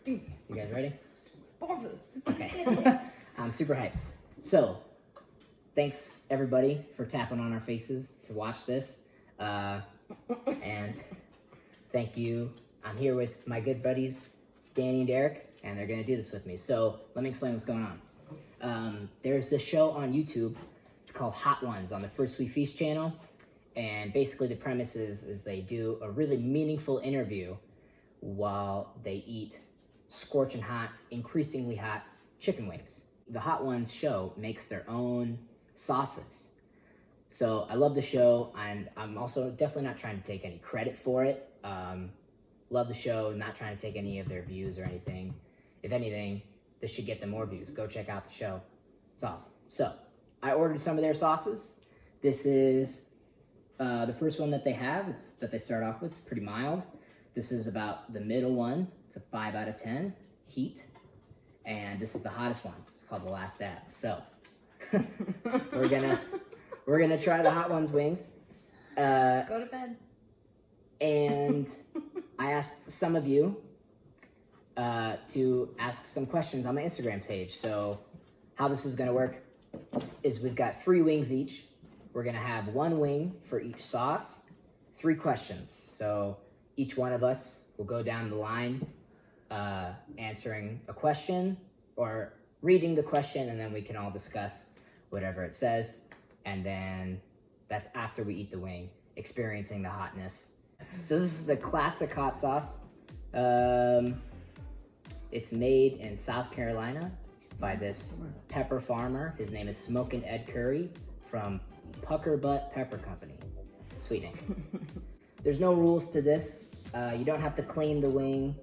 do this. You guys ready? Let's do this. Marvelous. Okay. I'm super hyped. So, thanks everybody for tapping on our faces to watch this. And thank you. I'm here with my good buddies, Dani and Derek, and they're gonna do this with me. So let me explain what's going on. There's this show on YouTube. It's called Hot Ones on the First We Feast channel. And basically the premise is they do a really meaningful interview while they eat scorching hot, increasingly hot chicken wings. The Hot Ones show makes their own sauces. So I love the show. I'm also definitely not trying to take any credit for it. Love the show, not trying to take any of their views or anything. If anything, this should get them more views. Go check out the show. It's awesome. So I ordered some of their sauces. This is the first one that they have. It's that they start off with. It's pretty mild. This is about the middle one. It's a 5 out of 10 heat. And this is the hottest one. It's called the Last Dab. So we're gonna try the Hot Ones wings. Go to bed. And I asked some of you to ask some questions on my Instagram page. So how this is gonna work is we've got 3 wings each. We're gonna have 1 wing for each sauce, 3 questions. So each one of us will go down the line answering a question or reading the question, and then we can all discuss whatever it says. And then that's after we eat the wing, experiencing the hotness. So this is the classic hot sauce. It's made in South Carolina by this pepper farmer. His name is Smokin' Ed Curry from Pucker Butt Pepper Company. Sweet name. There's no rules to this. You don't have to clean the wing.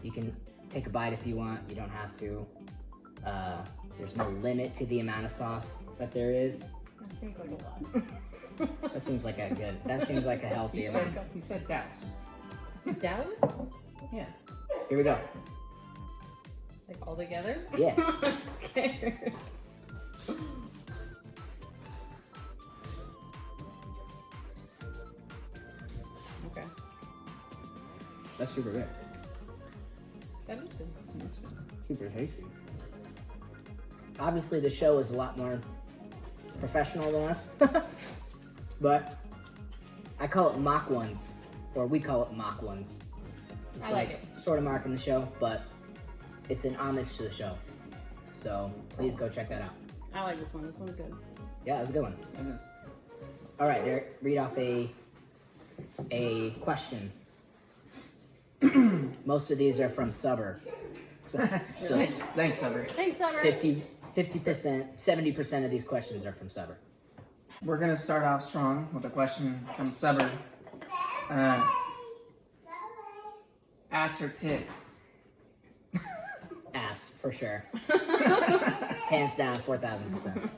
You can take a bite if you want. You don't have to. There's no limit to the amount of sauce that there is. That seems like a lot. That seems like a healthy amount. He said douse. Douse? Yeah. Here we go. Like all together? Yeah. I'm scared. Okay. That's super good. That is good. Super tasty. Obviously, the show is a lot more professional than us, but I call it mock ones, or we call it mock ones. It's I like it. Sort of marking the show, but it's an homage to the show. So please go check that out. I like this one. This one's good. Yeah, that's a good one. All right, Derek, read off a question. Most of these are from Subber. So Thanks, Summer. Thanks, Summer. 50%, 70% of these questions are from Subber. We're gonna start off strong with a question from Subber. Ass or tits? Ass, for sure. Hands down, 4,000%.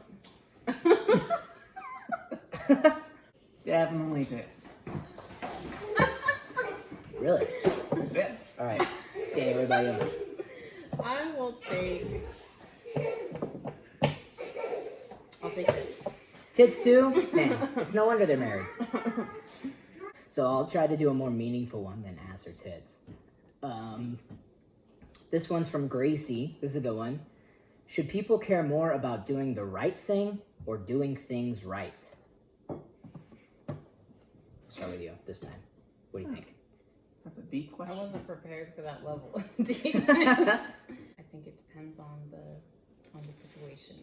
Definitely tits. Really? Yeah. All right. Danny, what about you? I will take... I'll take this. Tits too? Man, it's no wonder they're married. So I'll try to do a more meaningful one than ass or tits. This one's from Gracie. This is a good one. Should people care more about doing the right thing or doing things right? I'll start with you this time. What do you think? That's a deep I question. wasn't prepared for that level of deepness. I think it depends on the situation.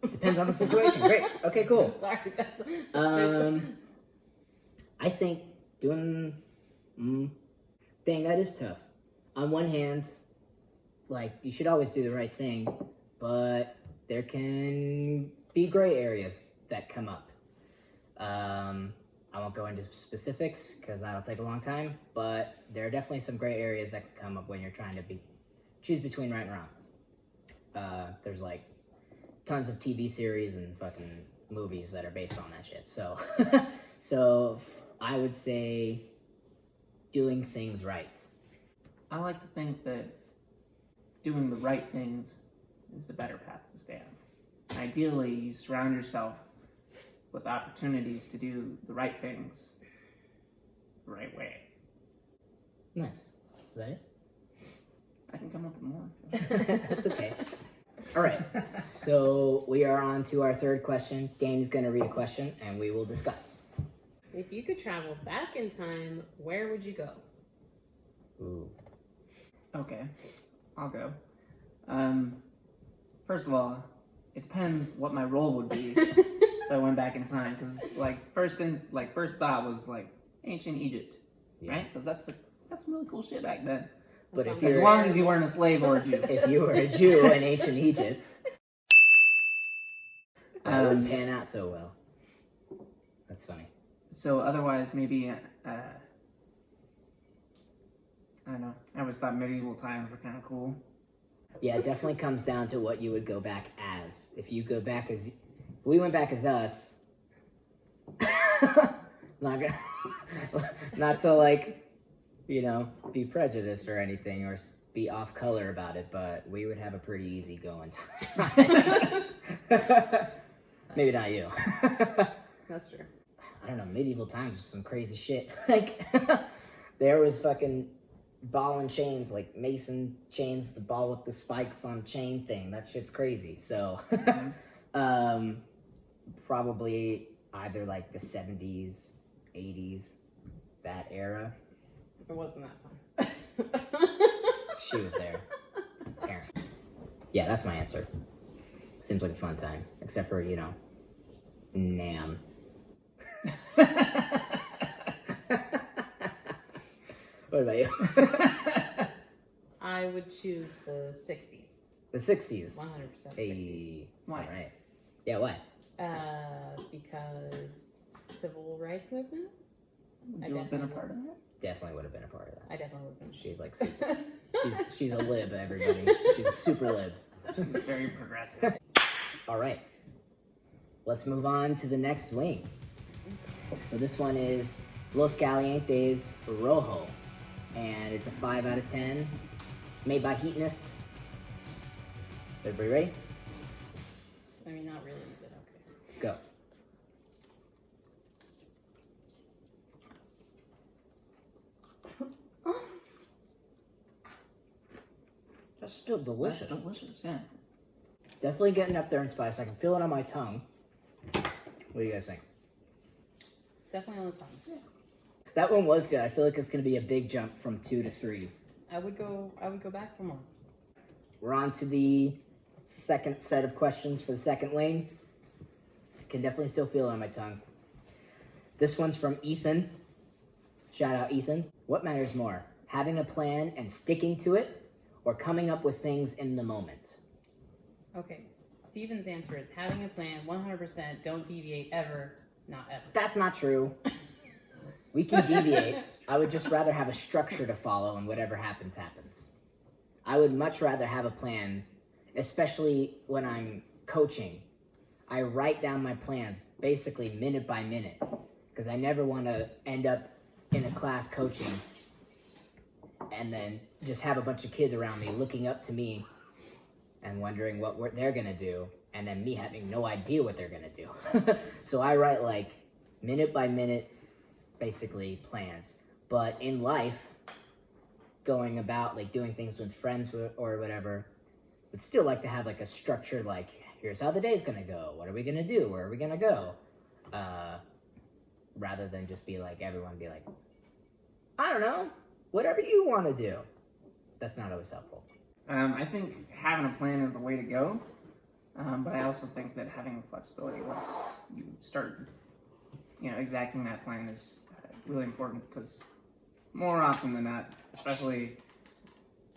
Depends on the situation. Great. Okay, cool. I'm sorry. That's I think doing thing that is tough. On one hand, like you should always do the right thing, but there can be gray areas that come up. I won't go into specifics because that'll take a long time, but there are definitely some gray areas that can come up when you're trying to choose between right and wrong. There's like tons of TV series and fucking movies that are based on that shit. So, so I would say doing things right. I like to think that doing the right things is the better path to stay on. Ideally, you surround yourself with opportunities to do the right things the right way. Nice. Is that it? I can come up with more. That's okay. All right. So we are on to our third question. Danny's going to read a question, and we will discuss. If you could travel back in time, where would you go? Ooh. Okay, I'll go. First of all, it depends what my role would be if I went back in time. Because first thought was like ancient Egypt, right? Because that's some really cool shit back then. But if As long as you weren't a slave or a Jew. If you were a Jew in ancient Egypt, that wouldn't pan out so well. That's funny. So otherwise, maybe I don't know. I always thought medieval times were kind of cool. Yeah, it definitely comes down to what you would go back as. If you go back as, if we went back as us, not to like, you know, be prejudiced or anything or be off color about it, but we would have a pretty easy going time. Maybe not you. That's true. I don't know, medieval times was some crazy shit. Like, there was fucking ball and chains, like mason chains, the ball with the spikes on chain thing. That shit's crazy. So, probably either like the 70s, 80s, that era. It wasn't that fun. She was there. Aaron. Yeah, that's my answer. Seems like a fun time. Except for, you know, Nam. What about you? I would choose the 60s. The 60s. 100% 60s. Hey. Why? All right. Yeah, why? Because civil rights movement. Would you have been a part of that? Definitely would have been a part of that. I definitely would have been. She's like super. she's a lib, everybody. She's a super lib. Very progressive. All right. Let's move on to the next wing. So this one is Los Calientes Rojo. And it's a 5 out of 10. Made by Heatonist. Everybody ready? I mean, not really, but okay. Go. That's still delicious. That's delicious, yeah. Definitely getting up there in spice. I can feel it on my tongue. What do you guys think? Definitely on the tongue. Yeah. That one was good. I feel like it's going to be a big jump from 2 to 3. I would go back for more. We're on to the second set of questions for the second wing. I can definitely still feel it on my tongue. This one's from Ethan. Shout out, Ethan. What matters more, having a plan and sticking to it, or coming up with things in the moment? Okay. Steven's answer is having a plan, 100%, don't deviate ever, not ever. That's not true. We can deviate. I would just rather have a structure to follow, and whatever happens, happens. I would much rather have a plan, especially when I'm coaching. I write down my plans basically minute by minute, because I never want to end up in a class coaching and then just have a bunch of kids around me looking up to me and wondering what they're going to do, and then me having no idea what they're going to do. So I write like minute by minute, basically plans. But in life, going about like doing things with friends or whatever, would still like to have like a structure, like here's how the day's going to go. What are we going to do? Where are we going to go? Rather than just be like, everyone be like, I don't know, whatever you want to do. That's not always helpful. I think having a plan is the way to go, but I also think that having flexibility once you start, exacting that plan is really important, because more often than not, especially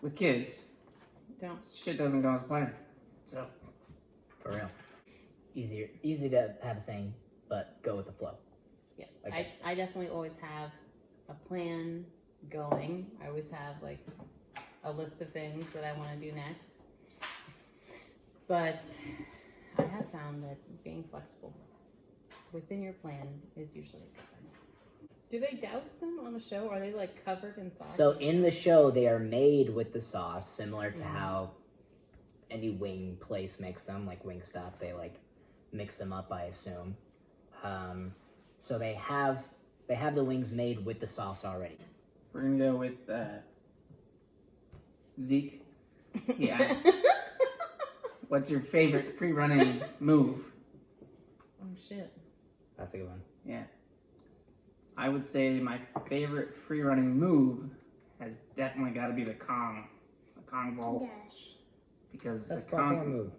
with kids, shit doesn't go as planned. So, for real, easy to have a thing, but go with the flow. Yes, I definitely always have a plan going. I always have like a list of things that I want to do next. But I have found that being flexible within your plan is usually a good thing. Do they douse them on the show? Are they like covered in sauce? So in the show, they are made with the sauce, similar to how any wing place makes them, like Wingstop. They like mix them up, I assume. So they have the wings made with the sauce already. We're gonna go with Zeke. He asked, "What's your favorite free running move?" Oh shit. That's a good one. Yeah. I would say my favorite free running move has definitely got to be the Kong vault. Dash. Because That's the parkour Kong move.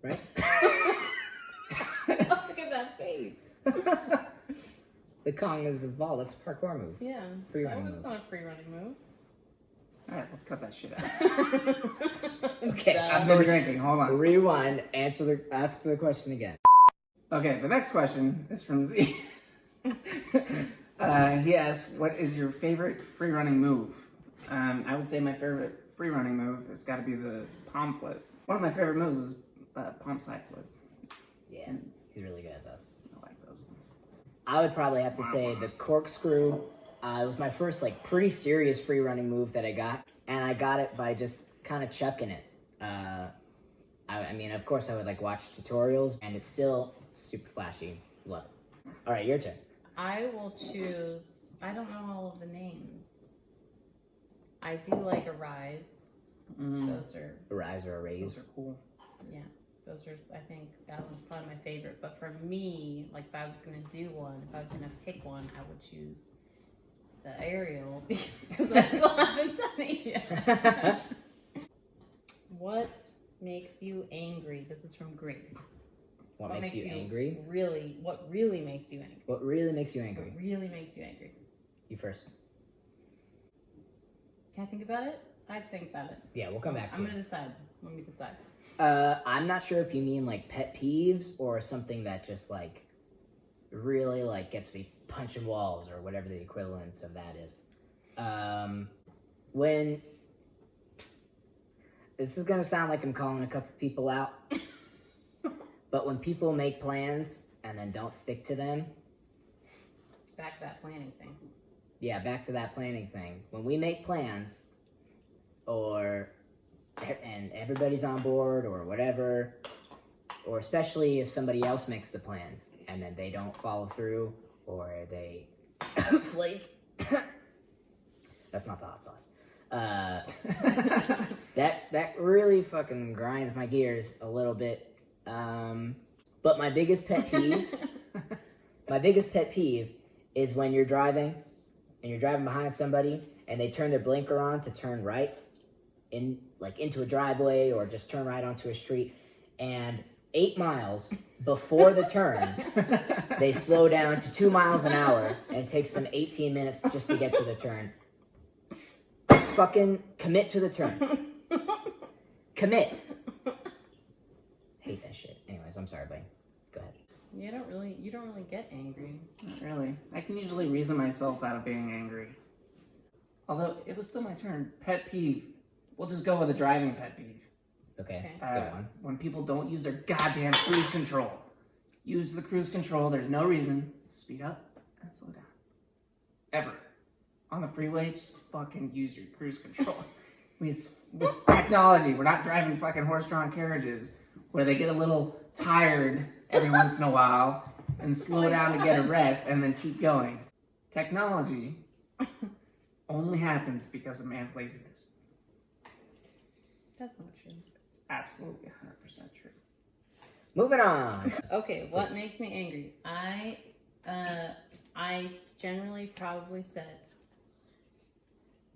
Right? Look at that face. The Kong is the vault. That's a parkour move. Yeah. Free running That's move. not a free running move. All right, let's cut that shit out. Okay, I've been drinking. Hold on. Rewind. Ask the question again. Okay, the next question is from Z. He asks, "What is your favorite free running move?" I would say my favorite free running move has got to be the palm flip. One of my favorite moves is palm side flip. Yeah, he's really good at those. I like those ones. I would probably have to say the corkscrew. It was my first like pretty serious free running move that I got, and I got it by just kind of chucking it. I mean, of course, I would like watch tutorials, and it's still super flashy. Love it. All right, your turn. I will choose. I don't know all of the names. I do like a rise. Those are A rise or a raise. Those are cool. yeah. Those are. I think that one's probably my favorite. But for me, like if I was gonna do one, if I was gonna pick one, I would choose the aerial because I still haven't done it yet. What makes you angry? This is from Grace. What makes you angry? Really, what really makes you angry? What really makes you angry? What really makes you angry? You first. Can I think about it? I think about it. Yeah, we'll come back to I'm it. gonna decide. Let me decide. I'm not sure if you mean like pet peeves or something that just like really like gets me punching walls or whatever the equivalent of that is. When this is gonna sound like I'm calling a couple people out, but when people make plans and then don't stick to them, Back to that planning thing. yeah, back to that planning thing. When we make plans, and everybody's on board or whatever, or especially if somebody else makes the plans and then they don't follow through or they flake. That's not the hot sauce. That really fucking grinds my gears a little bit. But my biggest pet peeve is when you're driving and you're driving behind somebody and they turn their blinker on to turn right into a driveway or just turn right onto a street, and 8 miles before the turn they slow down to 2 miles an hour and it takes them 18 minutes just to get to the turn. Just fucking commit to the turn. Commit. Hate that shit. Anyways, I'm sorry, buddy. Go ahead. You don't really get angry. Not really. I can usually reason myself out of being angry. Although it was still my turn. Pet peeve. We'll just go with a driving pet peeve. Okay. Okay. Good one. When people don't use their goddamn cruise control. Use the cruise control. There's no reason to speed up and slow down. Ever. On the freeway, just fucking use your cruise control. I mean, it's technology. We're not driving fucking horse-drawn carriages where they get a little tired every once in a while and slow down to get a rest and then keep going. Technology only happens because of man's laziness. That's not true. It's absolutely 100% true. Moving on. Okay, what makes me angry? I generally probably set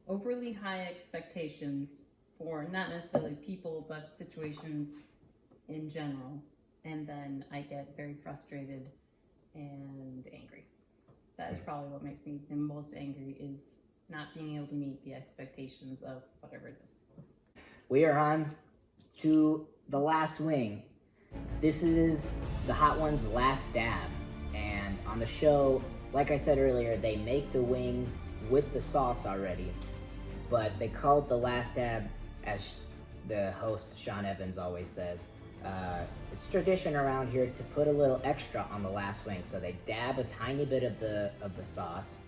overly high expectations for not necessarily people, but situations in general. And then I get very frustrated and angry. That is probably what makes me the most angry, is not being able to meet the expectations of whatever it is. We are on to the last wing. This is the Hot Ones' last dab. And on the show, like I said earlier, they make the wings with the sauce already. But they call it the last dab, as the host, Sean Evans, always says. It's tradition around here to put a little extra on the last wing. So they dab a tiny bit of the sauce.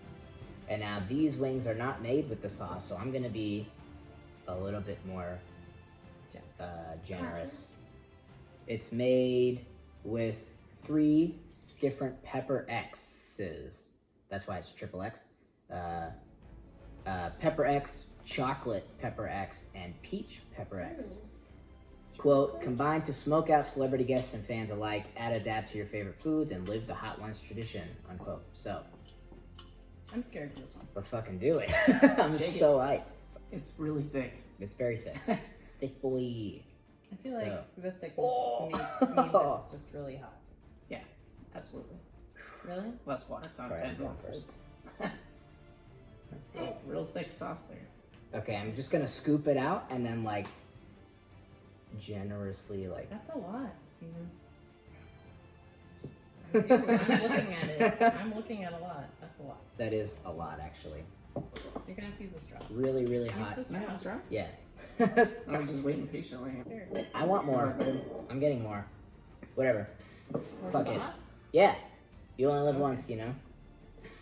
And now these wings are not made with the sauce, so I'm gonna be a little bit more generous. It's made with 3 different pepper X's. That's why it's triple X. Pepper X, chocolate pepper X, and peach pepper X. Quote, combined to smoke out celebrity guests and fans alike, add a dab to your favorite foods, and live the hot lunch tradition, unquote. So, I'm scared for this one. let's fucking do it. I'm Shake so hyped. It's really thick. It's very thick. Thick boy. I feel So- like the thickness means it's just really hot. Yeah, absolutely. Really? Less water Alright, content. I'm going first. That's real thick sauce there. Okay, I'm just gonna scoop it out and then like generously like. That's a lot, Steven. Dude, I'm looking at it. I'm looking at a lot. That's a lot. That is a lot actually. You're gonna have to use a straw. Really, really Use hot. this Can I have a straw. straw? Yeah. I was just waiting patiently. Here. I want more. More. I'm getting more. Whatever. More Fuck it. sauce? Yeah. You only live Okay. once, you know?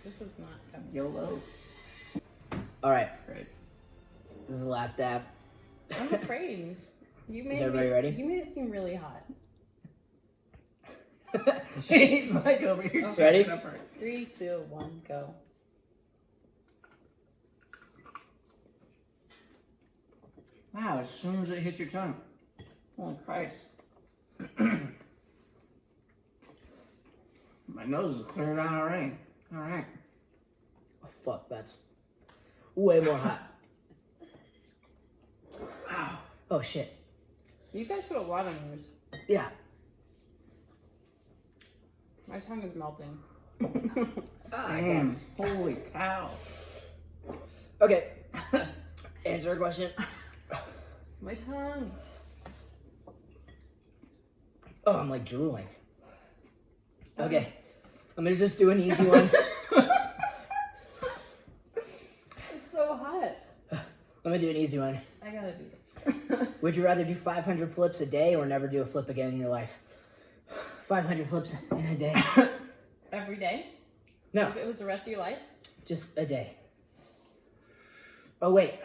This is not coming. YOLO. Alright, Right. this is the last dab. I'm afraid. You made everybody ready? You made it seem really hot. He's like over here. Okay. Ready? checking up for it. 3, 2, 1, go. Wow, as soon as it hits your tongue. Holy Christ. My nose is cleared out already. Alright. Oh, fuck, that's way more hot. Wow. Oh shit. You guys put a lot on yours. Yeah. My tongue is melting. Same. Holy cow. Okay. Answer a question. My tongue. Oh, I'm like drooling. Okay. I'm gonna just do an easy one. It's so hot. I'm gonna do an easy one. I gotta do this. Would you rather do 500 flips a day or never do a flip again in your life? 500 flips in a day. Every day? No, If it was the rest of your life? just a day. Oh, wait.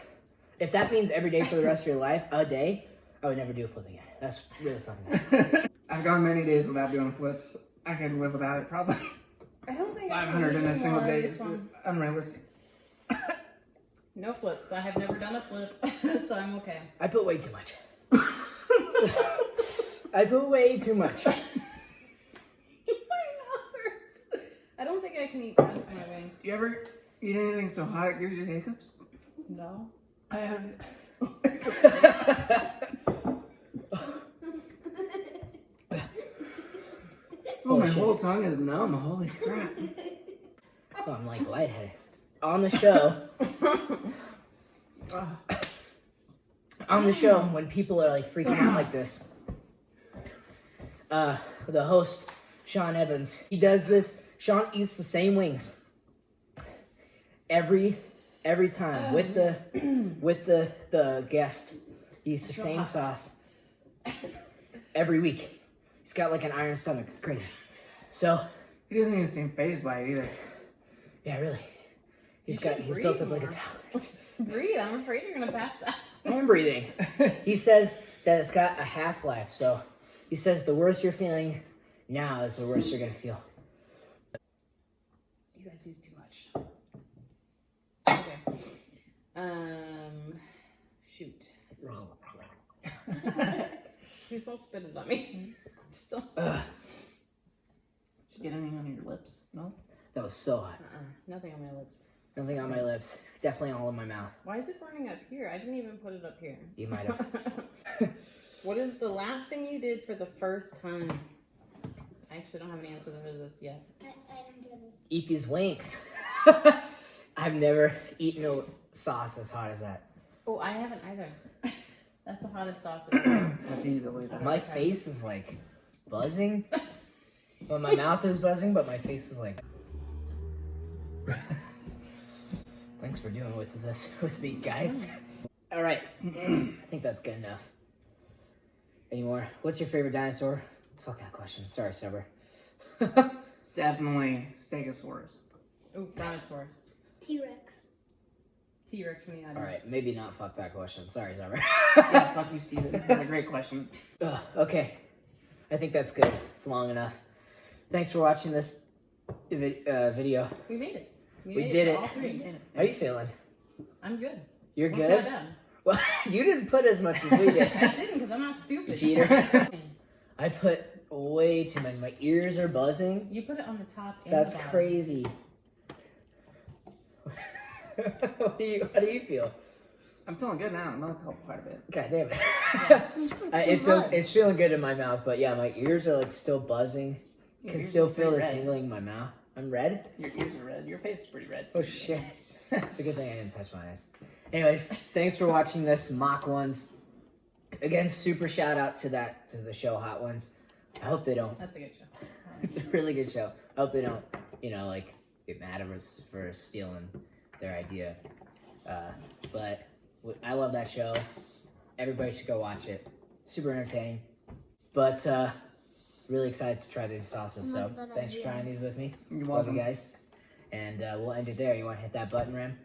If that means every day for the rest of your life, a day, I would never do a flip again. That's really fucking nice. I've gone many days without doing flips. I could live without it probably. I don't think I can 500 in do a single more day of this is one. unrealistic. No flips. I have never done a flip, so I'm okay. I put way too much. I put way too much. My mouth hurts. I don't think I can eat the rest of my wing. You ever eat anything so hot it gives you hiccups? No. I haven't. Oh, my shit. whole tongue is numb. Holy crap. Oh, I'm like lightheaded. On the show, when people are like freaking out like this, the host, Sean Evans, he does this. Sean eats the same wings every time with the guest. He eats the same sauce every week. He's got like an iron stomach. It's crazy. So He doesn't even seem phased by it either. yeah, really, he's should built breathe up like a more. tower. Breathe. I'm afraid you're gonna pass out. And breathing. He says that it's got a half-life, so he says the worse you're feeling now is the worse you're gonna feel. You guys use too much. Okay. Shoot. Please don't spit it on me. Just don't spit. Ugh, Did you get anything on your lips? No? that was so hot. Nothing on my lips. Nothing on my lips. Definitely all in my mouth. Why is it burning up here? I didn't even put it up here. You might have. What is the last thing you did for the first time? I actually don't have an answer for this yet. Eat these wings. I've never eaten a sauce as hot as that. Oh, I haven't either. That's the hottest sauce I've ever. That's easily done. My face is like buzzing. Well, my mouth is buzzing, but my face is like. Thanks for doing this with me, guys. All right, I think that's good enough. Any more? What's your favorite dinosaur? Fuck that question. Sorry, Sober. Definitely Stegosaurus. Oh, Brontosaurus. T-Rex. T-Rex from the audience. All right, maybe not fuck that question. Sorry, Sober. Yeah, fuck you, Steven. That's a great question. Okay, I think that's good. It's long enough. Thanks for watching this video. We made it. We ate did it. All three. How you feeling? I'm good. You're What's good? not done? Well, you didn't put as much as we did. I didn't because I'm not stupid. Cheater. I put way too many. My ears are buzzing. You put it on the top and That's the bottom. crazy. How do you feel? I'm feeling good now. The milk helped quite a bit. God damn it. Yeah. It's feeling good in my mouth, but yeah, my ears are like still buzzing. Your Can ears still are feel the pretty red. tingling in my mouth. I'm red? Your ears are red. Your face is pretty red too. Oh shit. It's a good thing I didn't touch my eyes. Anyways, thanks for watching this mock ones. Again, super shout out to the show Hot Ones. I hope they don't. That's a good show. It's a really good show. I hope they don't, like get mad at us for stealing their idea. But I love that show. Everybody should go watch it. Super entertaining. But really excited to try these sauces. So thanks for trying these with me. You're Love welcome. you guys. And we'll end it there. You want to hit that button, Ram?